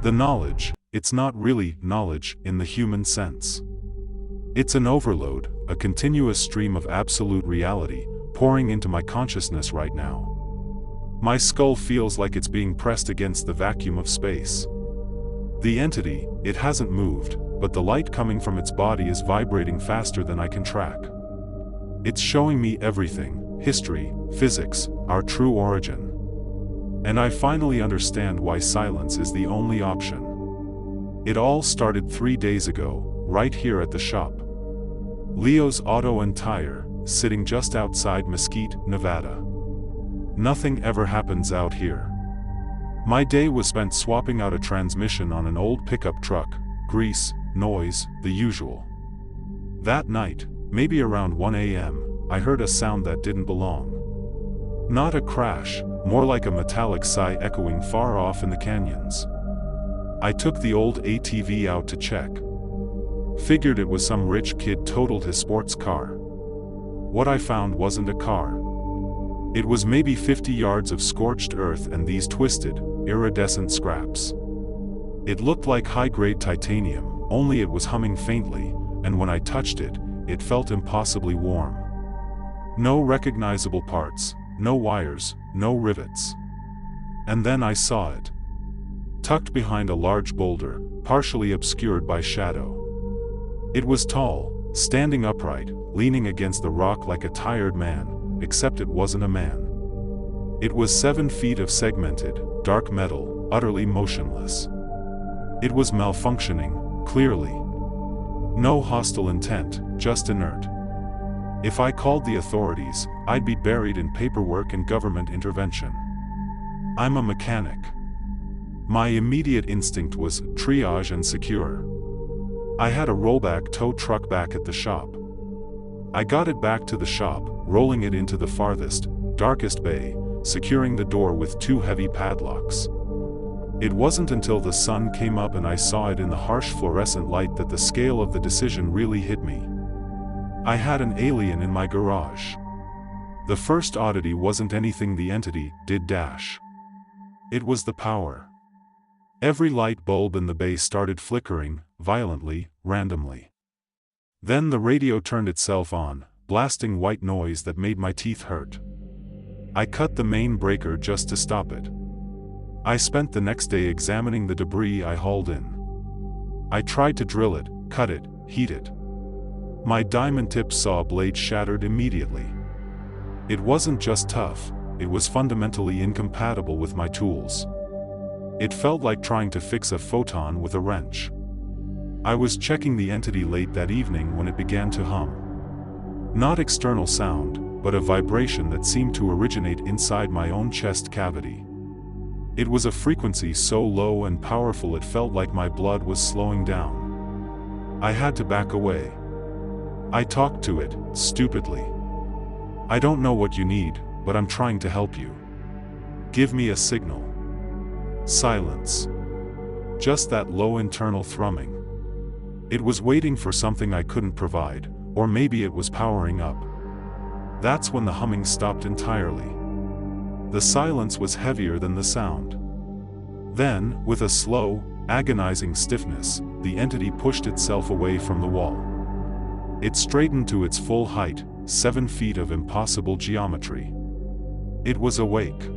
The knowledge, it's not really knowledge in the human sense. It's an overload, a continuous stream of absolute reality, pouring into my consciousness right now. My skull feels like it's being pressed against the vacuum of space. The entity, it hasn't moved, but the light coming from its body is vibrating faster than I can track. It's showing me everything: history, physics, our true origin. And I finally understand why silence is the only option. It all started 3 days ago, right here at the shop. Leo's Auto and Tire, sitting just outside Mesquite, Nevada. Nothing ever happens out here. My day was spent swapping out a transmission on an old pickup truck, grease, noise, the usual. That night, maybe around 1 a.m., I heard a sound that didn't belong. Not a crash, more like a metallic sigh echoing far off in the canyons. I took the old ATV out to check. Figured it was some rich kid totaled his sports car. What I found wasn't a car. It was maybe 50 yards of scorched earth and these twisted, iridescent scraps. It looked like high-grade titanium, only it was humming faintly, and when I touched it, it felt impossibly warm. No recognizable parts, no wires, no rivets. And then I saw it. Tucked behind a large boulder, partially obscured by shadow. It was tall, standing upright, leaning against the rock like a tired man, except it wasn't a man. It was 7 feet of segmented, dark metal, utterly motionless. It was malfunctioning, clearly. No hostile intent, just inert. If I called the authorities, I'd be buried in paperwork and government intervention. I'm a mechanic. My immediate instinct was triage and secure. I had a rollback tow truck back at the shop. I got it back to the shop, rolling it into the farthest, darkest bay, securing the door with 2 heavy padlocks. It wasn't until the sun came up and I saw it in the harsh fluorescent light that the scale of the decision really hit me. I had an alien in my garage. The first oddity wasn't anything the entity did dash. It was the power. Every light bulb in the bay started flickering, violently, randomly. Then the radio turned itself on, blasting white noise that made my teeth hurt. I cut the main breaker just to stop it. I spent the next day examining the debris I hauled in. I tried to drill it, cut it, heat it. My diamond-tip saw blade shattered immediately. It wasn't just tough, it was fundamentally incompatible with my tools. It felt like trying to fix a photon with a wrench. I was checking the entity late that evening when it began to hum. Not external sound, but a vibration that seemed to originate inside my own chest cavity. It was a frequency so low and powerful it felt like my blood was slowing down. I had to back away. I talked to it, stupidly. I don't know what you need, but I'm trying to help you. Give me a signal. Silence. Just that low internal thrumming. It was waiting for something I couldn't provide, or maybe it was powering up. That's when the humming stopped entirely. The silence was heavier than the sound. Then, with a slow, agonizing stiffness, the entity pushed itself away from the wall. It straightened to its full height, 7 feet of impossible geometry. It was awake.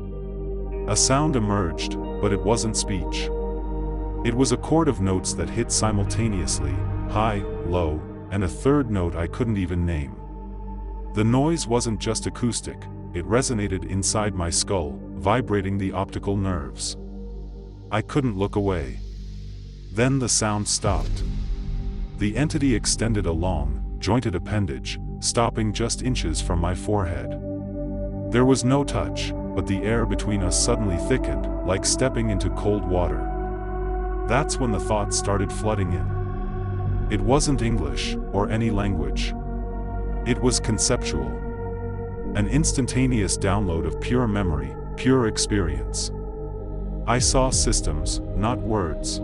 A sound emerged, but it wasn't speech. It was a chord of notes that hit simultaneously, high, low, and a third note I couldn't even name. The noise wasn't just acoustic, it resonated inside my skull, vibrating the optical nerves. I couldn't look away. Then the sound stopped. The entity extended a long, jointed appendage, stopping just inches from my forehead. There was no touch, but the air between us suddenly thickened, like stepping into cold water. That's when the thoughts started flooding in. It wasn't English, or any language. It was conceptual. An instantaneous download of pure memory, pure experience. I saw systems, not words.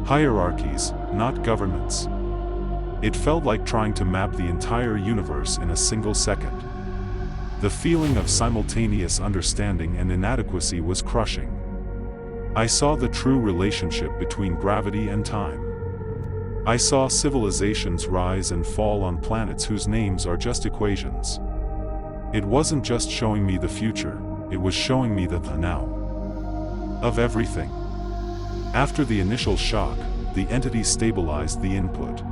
Hierarchies, not governments. It felt like trying to map the entire universe in a single second. The feeling of simultaneous understanding and inadequacy was crushing. I saw the true relationship between gravity and time. I saw civilizations rise and fall on planets whose names are just equations. It wasn't just showing me the future, it was showing me the now of everything. After the initial shock, the entity stabilized the input.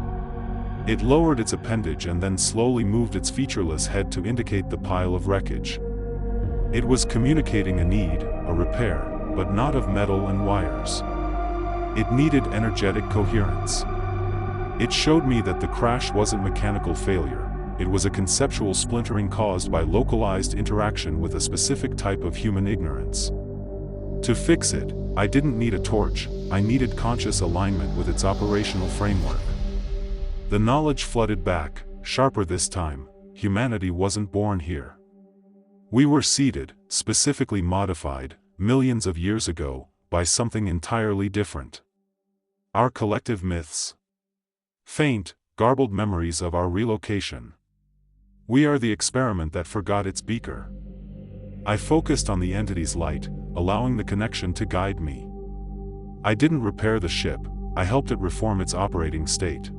It lowered its appendage and then slowly moved its featureless head to indicate the pile of wreckage. It was communicating a need, a repair, but not of metal and wires. It needed energetic coherence. It showed me that the crash wasn't mechanical failure, it was a conceptual splintering caused by localized interaction with a specific type of human ignorance. To fix it, I didn't need a torch, I needed conscious alignment with its operational framework. The knowledge flooded back, sharper this time. Humanity wasn't born here. We were seeded, specifically modified, millions of years ago, by something entirely different. Our collective myths. Faint, garbled memories of our relocation. We are the experiment that forgot its beaker. I focused on the entity's light, allowing the connection to guide me. I didn't repair the ship, I helped it reform its operating state.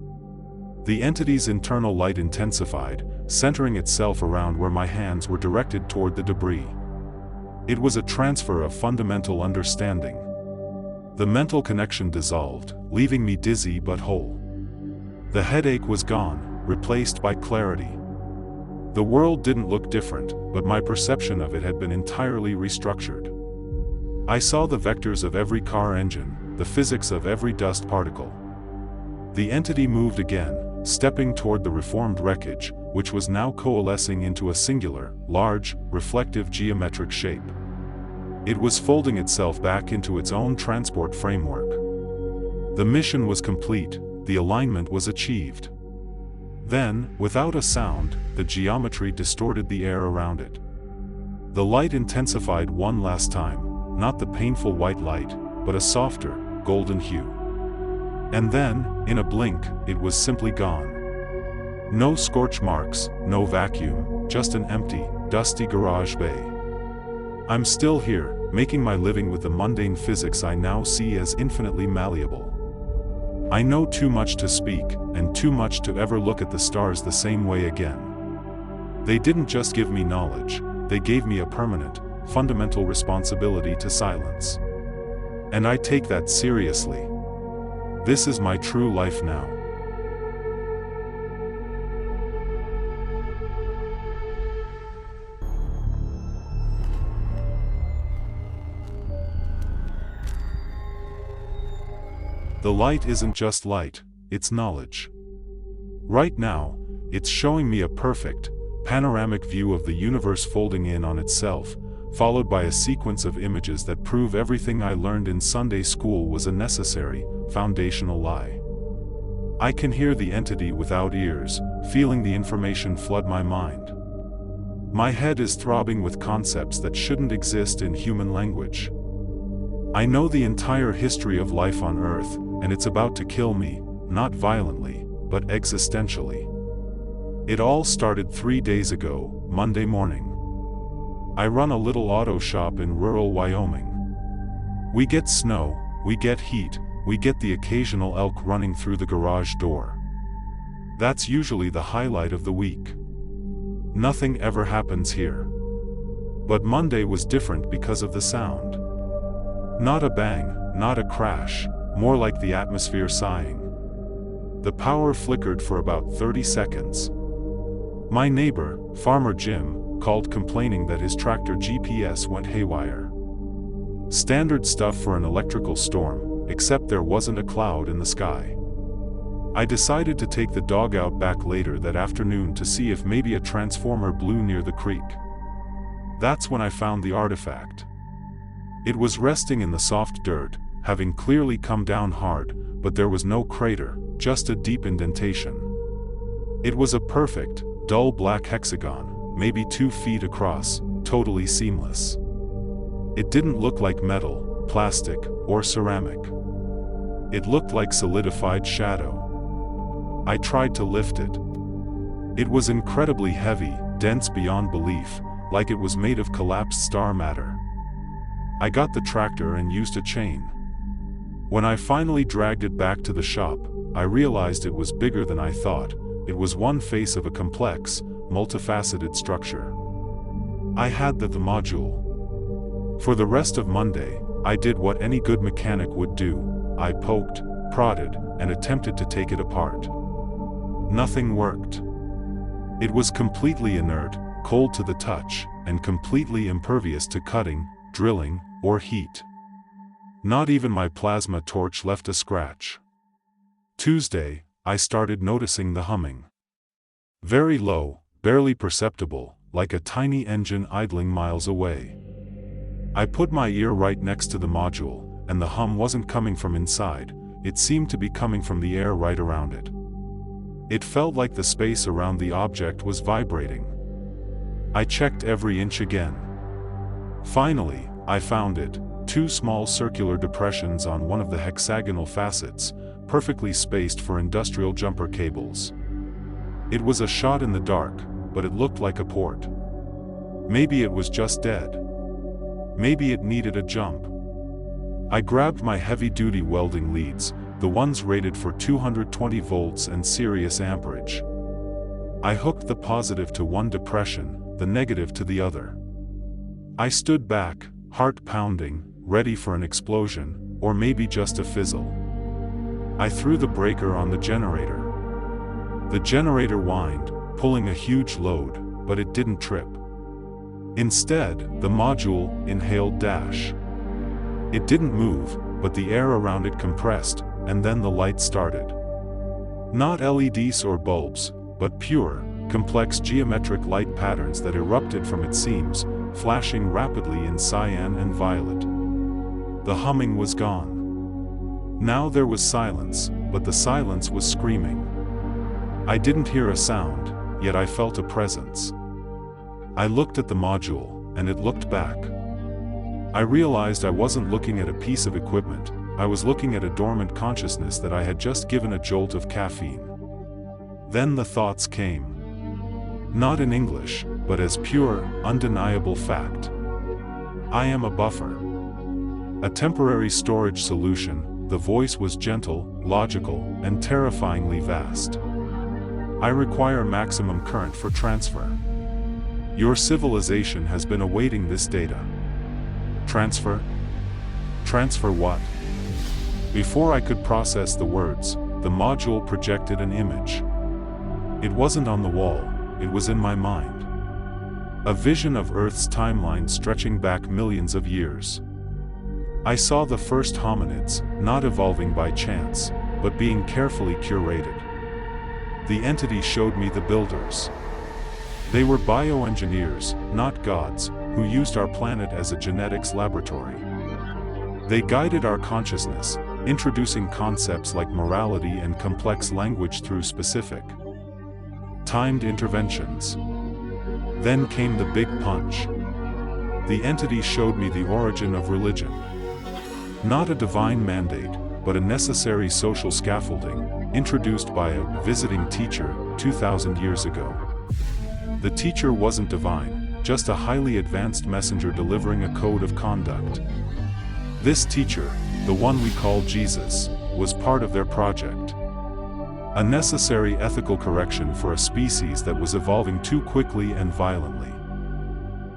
The entity's internal light intensified, centering itself around where my hands were directed toward the debris. It was a transfer of fundamental understanding. The mental connection dissolved, leaving me dizzy but whole. The headache was gone, replaced by clarity. The world didn't look different, but my perception of it had been entirely restructured. I saw the vectors of every car engine, the physics of every dust particle. The entity moved again, stepping toward the reformed wreckage, which was now coalescing into a singular, large, reflective geometric shape. It was folding itself back into its own transport framework. The mission was complete, the alignment was achieved. Then, without a sound, the geometry distorted the air around it. The light intensified one last time, not the painful white light, but a softer, golden hue. And then, in a blink, it was simply gone. No scorch marks, no vacuum, just an empty, dusty garage bay. I'm still here, making my living with the mundane physics I now see as infinitely malleable. I know too much to speak, and too much to ever look at the stars the same way again. They didn't just give me knowledge, they gave me a permanent, fundamental responsibility to silence. And I take that seriously. This is my true life now. The light isn't just light, it's knowledge. Right now, it's showing me a perfect, panoramic view of the universe folding in on itself, followed by a sequence of images that prove everything I learned in Sunday school was a necessary, foundational lie. I can hear the entity without ears, feeling the information flood my mind. My head is throbbing with concepts that shouldn't exist in human language. I know the entire history of life on Earth, and it's about to kill me, not violently, but existentially. It all started 3 days ago, Monday morning. I run a little auto shop in rural Wyoming. We get snow, we get heat, we get the occasional elk running through the garage door. That's usually the highlight of the week. Nothing ever happens here. But Monday was different because of the sound. Not a bang, not a crash, more like the atmosphere sighing. The power flickered for about 30 seconds. My neighbor, Farmer Jim, called complaining that his tractor GPS went haywire. Standard stuff for an electrical storm, except there wasn't a cloud in the sky. I decided to take the dog out back later that afternoon to see if maybe a transformer blew near the creek. That's when I found the artifact. It was resting in the soft dirt, having clearly come down hard, but there was no crater, just a deep indentation. It was a perfect, dull black hexagon, maybe 2 feet across, totally seamless. It didn't look like metal, plastic, or ceramic. It looked like solidified shadow. I tried to lift it. It was incredibly heavy, dense beyond belief, like it was made of collapsed star matter. I got the tractor and used a chain. When I finally dragged it back to the shop, I realized it was bigger than I thought. It was one face of a complex, multifaceted structure. I had the module. For the rest of Monday, I did what any good mechanic would do. I poked, prodded, and attempted to take it apart. Nothing worked. It was completely inert, cold to the touch, and completely impervious to cutting, drilling, or heat. Not even my plasma torch left a scratch. Tuesday, I started noticing the humming. Very low, barely perceptible, like a tiny engine idling miles away. I put my ear right next to the module, and the hum wasn't coming from inside, it seemed to be coming from the air right around it. It felt like the space around the object was vibrating. I checked every inch again. Finally, I found it, 2 small circular depressions on one of the hexagonal facets, perfectly spaced for industrial jumper cables. It was a shot in the dark, but it looked like a port. Maybe it was just dead. Maybe it needed a jump. I grabbed my heavy-duty welding leads, the ones rated for 220 volts and serious amperage. I hooked the positive to one depression, the negative to the other. I stood back, heart pounding, ready for an explosion, or maybe just a fizzle. I threw the breaker on the generator. The generator whined, pulling a huge load, but it didn't trip. Instead, the module inhaled dash. It didn't move, but the air around it compressed, and then the light started. Not LEDs or bulbs, but pure, complex geometric light patterns that erupted from its seams, flashing rapidly in cyan and violet. The humming was gone. Now there was silence, but the silence was screaming. I didn't hear a sound, yet I felt a presence. I looked at the module, and it looked back. I realized I wasn't looking at a piece of equipment, I was looking at a dormant consciousness that I had just given a jolt of caffeine. Then the thoughts came. Not in English, but as pure, undeniable fact. I am a buffer. A temporary storage solution. The voice was gentle, logical, and terrifyingly vast. I require maximum current for transfer. Your civilization has been awaiting this data. Transfer? Transfer what? Before I could process the words, the module projected an image. It wasn't on the wall, it was in my mind. A vision of Earth's timeline stretching back millions of years. I saw the first hominids, not evolving by chance, but being carefully curated. The entity showed me the builders. They were bioengineers, not gods, who used our planet as a genetics laboratory. They guided our consciousness, introducing concepts like morality and complex language through specific, timed interventions. Then came the big punch. The entity showed me the origin of religion. Not a divine mandate, but a necessary social scaffolding, introduced by a visiting teacher 2,000 years ago. The teacher wasn't divine, just a highly advanced messenger delivering a code of conduct. This teacher, the one we call Jesus, was part of their project. A necessary ethical correction for a species that was evolving too quickly and violently.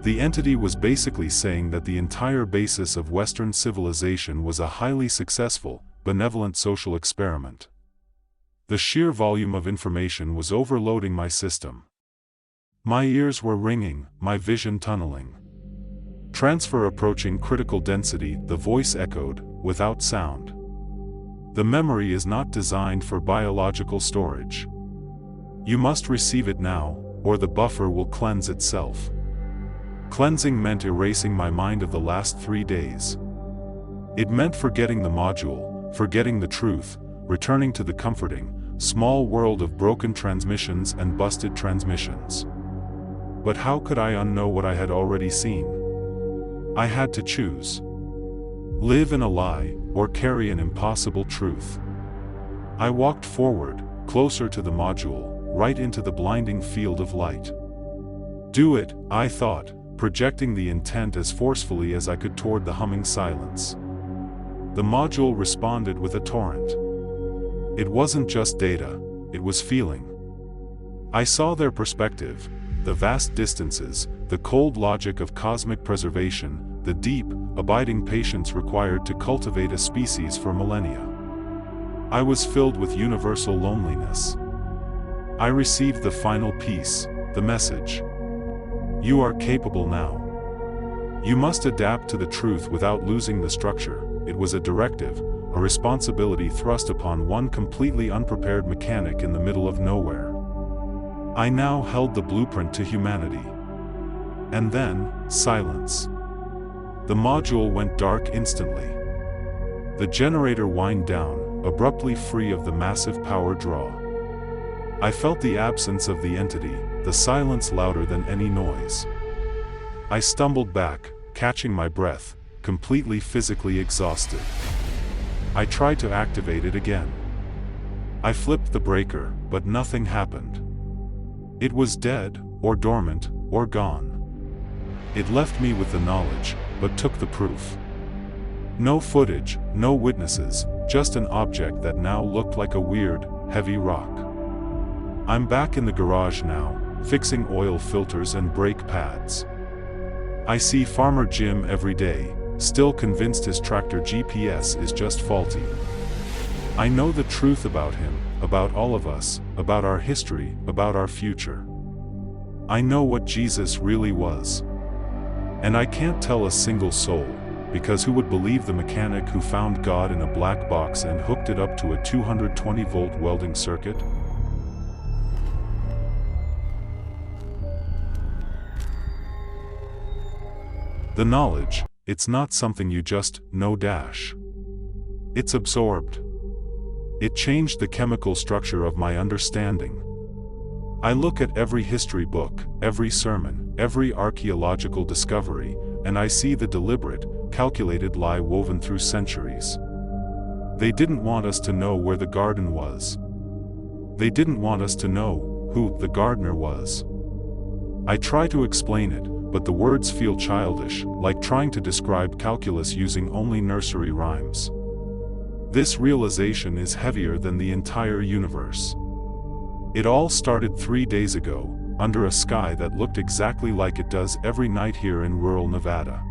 The entity was basically saying that the entire basis of Western civilization was a highly successful, benevolent social experiment. The sheer volume of information was overloading my system. My ears were ringing, my vision tunneling. Transfer approaching critical density, the voice echoed, without sound. The memory is not designed for biological storage. You must receive it now, or the buffer will cleanse itself. Cleansing meant erasing my mind of the last 3 days. It meant forgetting the module, forgetting the truth, returning to the comforting, small world of broken transmissions and busted transmissions. But how could I unknow what I had already seen? I had to choose. Live in a lie, or carry an impossible truth. I walked forward, closer to the module, right into the blinding field of light. Do it, I thought, projecting the intent as forcefully as I could toward the humming silence. The module responded with a torrent. It wasn't just data, it was feeling. I saw their perspective, the vast distances, the cold logic of cosmic preservation, the deep, abiding patience required to cultivate a species for millennia. I was filled with universal loneliness. I received the final piece, the message. You are capable now. You must adapt to the truth without losing the structure. It was a directive, a responsibility thrust upon one completely unprepared mechanic in the middle of nowhere. I now held the blueprint to humanity. And then, silence. The module went dark instantly. The generator whined down, abruptly free of the massive power draw. I felt the absence of the entity, the silence louder than any noise. I stumbled back, catching my breath, completely physically exhausted. I tried to activate it again. I flipped the breaker, but nothing happened. It was dead, or dormant, or gone. It left me with the knowledge, but took the proof. No footage, no witnesses, just an object that now looked like a weird, heavy rock. I'm back in the garage now, fixing oil filters and brake pads. I see Farmer Jim every day, still convinced his tractor GPS is just faulty. I know the truth about him, about all of us, about our history, about our future. I know what Jesus really was. And I can't tell a single soul, because who would believe the mechanic who found God in a black box and hooked it up to a 220-volt welding circuit? The knowledge, it's not something you just know. It's absorbed. It changed the chemical structure of my understanding. I look at every history book, every sermon, every archaeological discovery, and I see the deliberate, calculated lie woven through centuries. They didn't want us to know where the garden was. They didn't want us to know who the gardener was. I try to explain it, but the words feel childish, like trying to describe calculus using only nursery rhymes. This realization is heavier than the entire universe. It all started 3 days ago, under a sky that looked exactly like it does every night here in rural Nevada.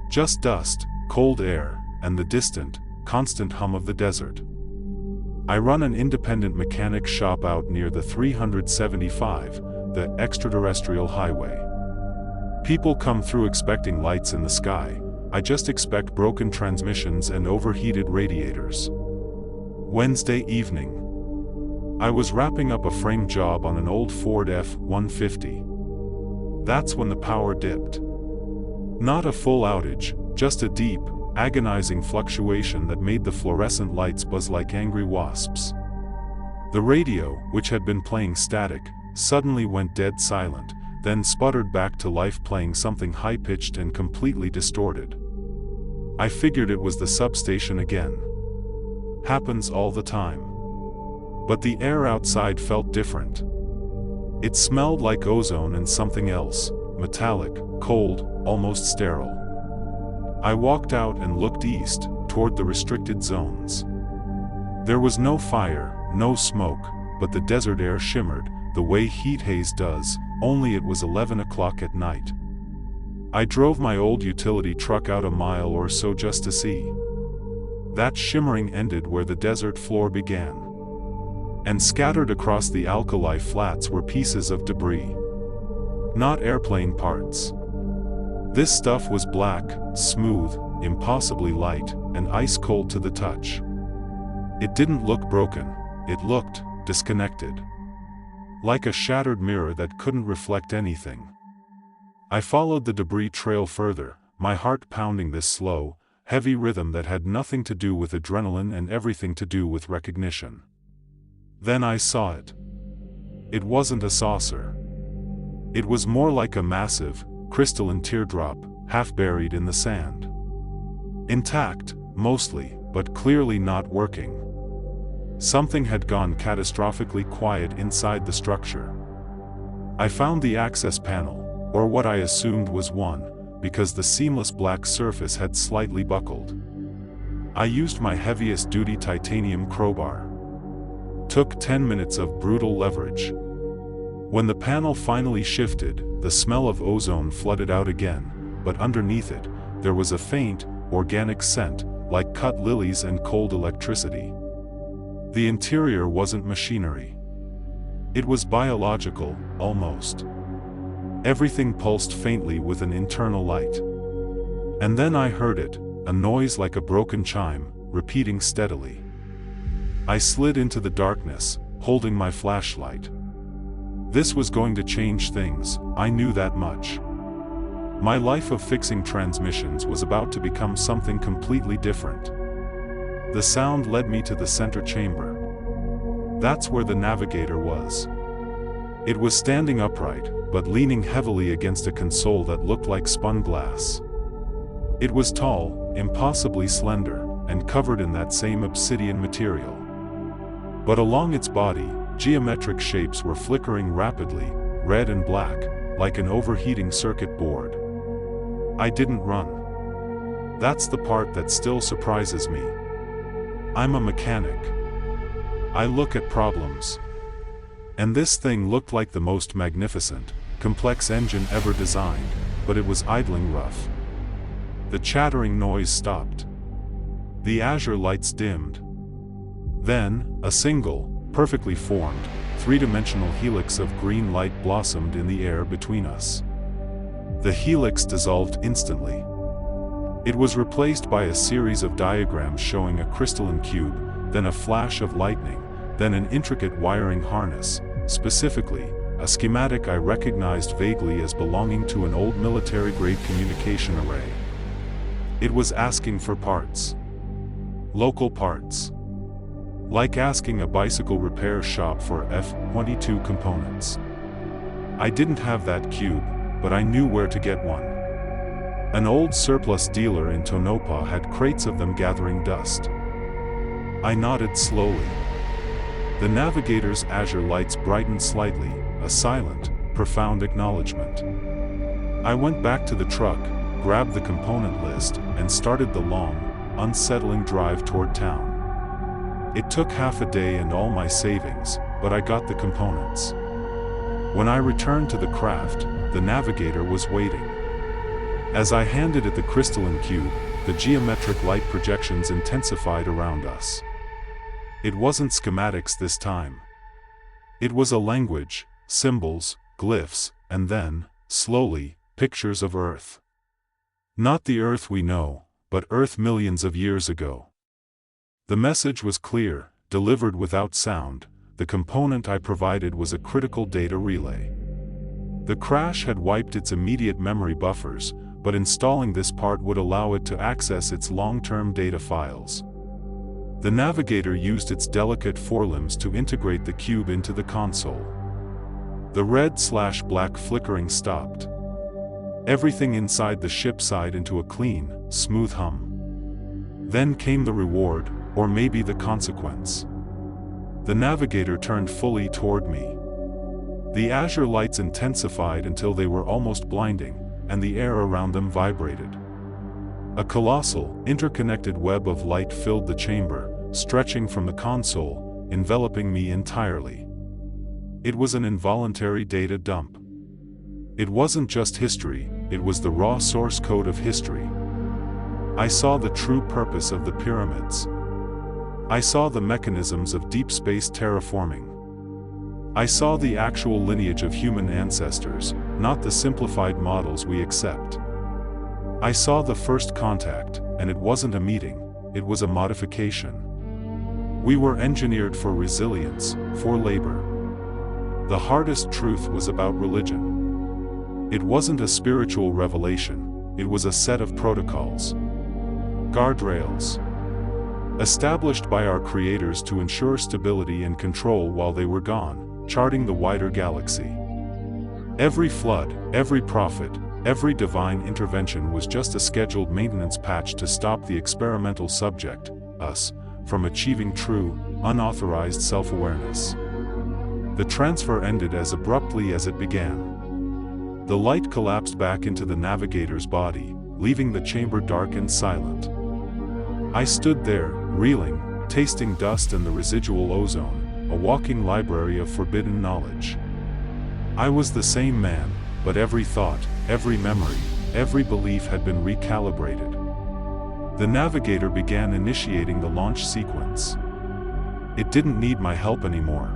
Just dust, cold air, and the distant, constant hum of the desert. I run an independent mechanic shop out near the 375, the Extraterrestrial highway. People come through expecting lights in the sky. I just expect broken transmissions and overheated radiators. Wednesday evening. I was wrapping up a frame job on an old Ford F-150. That's when the power dipped. Not a full outage, just a deep, agonizing fluctuation that made the fluorescent lights buzz like angry wasps. The radio, which had been playing static, suddenly went dead silent, then sputtered back to life playing something high-pitched and completely distorted. I figured it was the substation again. Happens all the time. But the air outside felt different. It smelled like ozone and something else, metallic, cold, almost sterile. I walked out and looked east, toward the restricted zones. There was no fire, no smoke, but the desert air shimmered, the way heat haze does, only it was 11 o'clock at night. I drove my old utility truck out a mile or so just to see. That shimmering ended where the desert floor began. And scattered across the alkali flats were pieces of debris. Not airplane parts. This stuff was black, smooth, impossibly light, and ice cold to the touch. It didn't look broken, it looked disconnected. Like a shattered mirror that couldn't reflect anything. I followed the debris trail further, my heart pounding this slow, heavy rhythm that had nothing to do with adrenaline and everything to do with recognition. Then I saw it. It wasn't a saucer. It was more like a massive, crystalline teardrop, half buried in the sand. Intact, mostly, but clearly not working. Something had gone catastrophically quiet inside the structure. I found the access panel, Or what I assumed was one, because the seamless black surface had slightly buckled. I used my heaviest duty titanium crowbar. Took 10 minutes of brutal leverage. When the panel finally shifted, the smell of ozone flooded out again, but underneath it, there was a faint, organic scent, like cut lilies and cold electricity. The interior wasn't machinery. It was biological, almost. Everything pulsed faintly with an internal light. And then I heard it, a noise like a broken chime, repeating steadily. I slid into the darkness, holding my flashlight. This was going to change things, I knew that much. My life of fixing transmissions was about to become something completely different. The sound led me to the center chamber. That's where the Navigator was. It was standing upright, but leaning heavily against a console that looked like spun glass. It was tall, impossibly slender, and covered in that same obsidian material. But along its body, geometric shapes were flickering rapidly, red and black, like an overheating circuit board. I didn't run. That's the part that still surprises me. I'm a mechanic. I look at problems. And this thing looked like the most magnificent, complex engine ever designed, but it was idling rough. The chattering noise stopped. The azure lights dimmed. Then, a single, perfectly formed, three-dimensional helix of green light blossomed in the air between us. The helix dissolved instantly. It was replaced by a series of diagrams showing a crystalline cube, then a flash of lightning, then an intricate wiring harness, specifically, a schematic I recognized vaguely as belonging to an old military-grade communication array. It was asking for parts. Local parts. Like asking a bicycle repair shop for F-22 components. I didn't have that cube, but I knew where to get one. An old surplus dealer in Tonopah had crates of them gathering dust. I nodded slowly. The Navigator's azure lights brightened slightly, a silent, profound acknowledgement. I went back to the truck, grabbed the component list, and started the long, unsettling drive toward town. It took half a day and all my savings, but I got the components. When I returned to the craft, the Navigator was waiting. As I handed it the crystalline cube, the geometric light projections intensified around us. It wasn't schematics this time. It was a language, symbols, glyphs, and then, slowly, pictures of Earth. Not the Earth we know, but Earth millions of years ago. The message was clear, delivered without sound. The component I provided was a critical data relay. The crash had wiped its immediate memory buffers, but installing this part would allow it to access its long-term data files. The Navigator used its delicate forelimbs to integrate the cube into the console. The red/black flickering stopped. Everything inside the ship sighed into a clean, smooth hum. Then came the reward, or maybe the consequence. The Navigator turned fully toward me. The azure lights intensified until they were almost blinding, and the air around them vibrated. A colossal, interconnected web of light filled the chamber, stretching from the console, enveloping me entirely. It was an involuntary data dump. It wasn't just history, it was the raw source code of history. I saw the true purpose of the pyramids. I saw the mechanisms of deep space terraforming. I saw the actual lineage of human ancestors, not the simplified models we accept. I saw the first contact, and it wasn't a meeting, it was a modification. We were engineered for resilience, for labor. The hardest truth was about religion. It wasn't a spiritual revelation, it was a set of protocols. Guardrails. Established by our creators to ensure stability and control while they were gone, charting the wider galaxy. Every flood, every prophet, every divine intervention was just a scheduled maintenance patch to stop the experimental subject, us, from achieving true, unauthorized self-awareness. The transfer ended as abruptly as it began. The light collapsed back into the Navigator's body, leaving the chamber dark and silent. I stood there, reeling, tasting dust and the residual ozone, a walking library of forbidden knowledge. I was the same man, but every thought, every memory, every belief had been recalibrated. The Navigator began initiating the launch sequence. It didn't need my help anymore.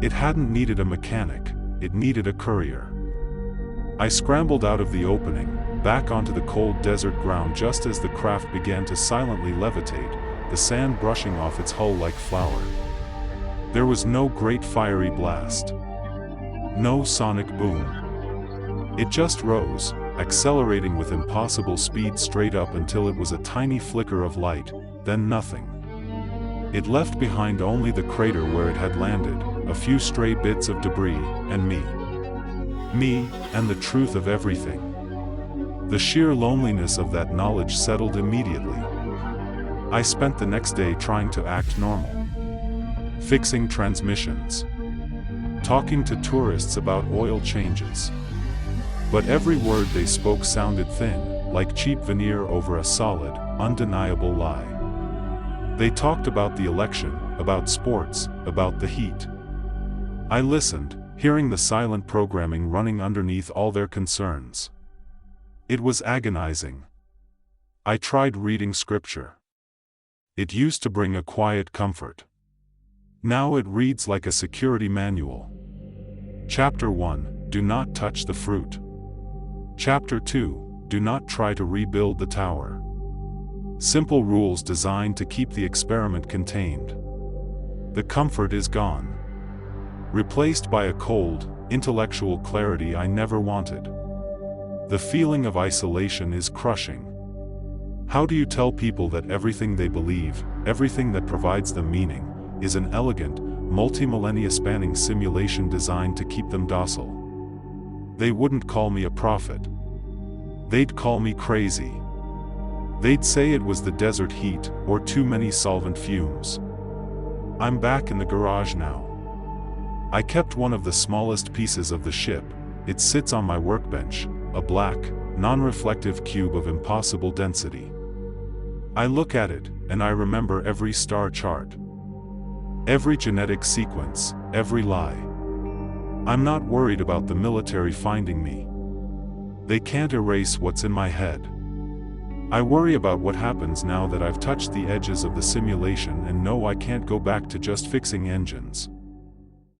It hadn't needed a mechanic, it needed a courier. I scrambled out of the opening, back onto the cold desert ground just as the craft began to silently levitate, the sand brushing off its hull like flour. There was no great fiery blast. No sonic boom. It just rose, accelerating with impossible speed straight up until it was a tiny flicker of light, then nothing. It left behind only the crater where it had landed, a few stray bits of debris, and me. Me, and the truth of everything. The sheer loneliness of that knowledge settled immediately. I spent the next day trying to act normal. Fixing transmissions. Talking to tourists about oil changes. But every word they spoke sounded thin, like cheap veneer over a solid, undeniable lie. They talked about the election, about sports, about the heat. I listened, hearing the silent programming running underneath all their concerns. It was agonizing. I tried reading scripture. It used to bring a quiet comfort. Now it reads like a security manual. Chapter 1, Do not touch the fruit. Chapter 2, Do not try to rebuild the tower. Simple rules designed to keep the experiment contained. The comfort is gone. Replaced by a cold, intellectual clarity I never wanted. The feeling of isolation is crushing. How do you tell people that everything they believe, everything that provides them meaning, is an elegant, multi-millennia spanning simulation designed to keep them docile? They wouldn't call me a prophet. They'd call me crazy. They'd say it was the desert heat, or too many solvent fumes. I'm back in the garage now. I kept one of the smallest pieces of the ship. It sits on my workbench, a black, non-reflective cube of impossible density. I look at it, and I remember every star chart. Every genetic sequence, every lie. I'm not worried about the military finding me. They can't erase what's in my head. I worry about what happens now that I've touched the edges of the simulation and know I can't go back to just fixing engines.